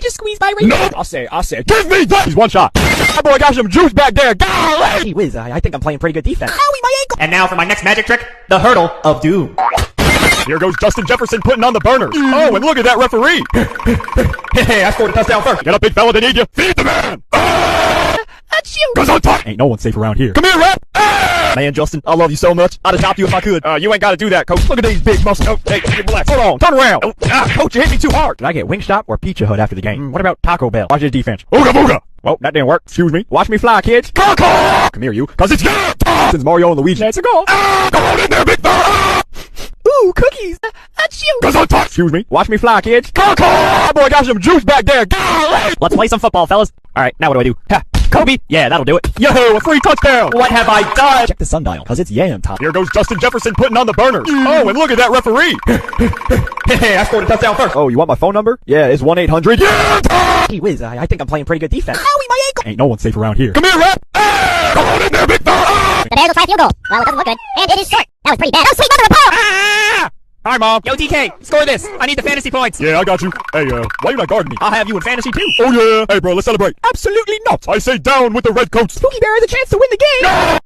just squeeze by right No! there? I'll say it. Give me that! He's one shot. That boy got some juice back there. Golly! Gee whiz, I think I'm playing pretty good defense. Owie, my ankle! And now for my next magic trick, the hurdle of doom. Here goes Justin Jefferson putting on the burners. Oh, and look at that referee. Hey, I scored a touchdown first. Get up, big fella, they need you. Feed the man. Achoo! Cause I'm talking. Ain't no one safe around here. Come here, rap. Man, Justin, I love you so much. I'd adopt you if I could. You ain't gotta do that, coach. Look at these big muscles. Oh, hey, relax. Hold on. Turn around. Oh, coach, you hit me too hard. Did I get Wingstop or Pizza Hut after the game? What about Taco Bell? Watch his defense. Ooga booga. Well, that didn't work. Excuse me. Watch me fly, kids. Come here, you. Cause it's your time. Since Mario and Luigi. Let's go. Come on in there, big fella. Ooh, cookies. Achoo! Cause I'm talking. Excuse me. Watch me fly, kids. That boy got some juice back there. Golly! Let's play some football, fellas. Alright, now what do? Ha, Kobe! Yeah, that'll do it. Yo, a free touchdown. What have I done? Check the sundial, cause it's yam time. Here goes Justin Jefferson putting on the burners. Oh, and look at that referee. Hey, I scored a touchdown first. Oh, you want my phone number? Yeah, it's 1-800. Yeah! Gee whiz, I think I'm playing pretty good defense. Owie, my ankle! Ain't no one safe around here. Come here, rap. Come on in there, big fella. The Bears will try a field goal. Well, it doesn't look good. And it is short. That was pretty bad. Oh, sweet mother of pearl! Hi, Mom. Yo, DK, score this. I need the fantasy points. Yeah, I got you. Hey, why you not guarding me? I'll have you in fantasy too. Oh, yeah. Hey, bro, let's celebrate. Absolutely not. I say down with the red coats. Spooky Bear has a chance to win the game.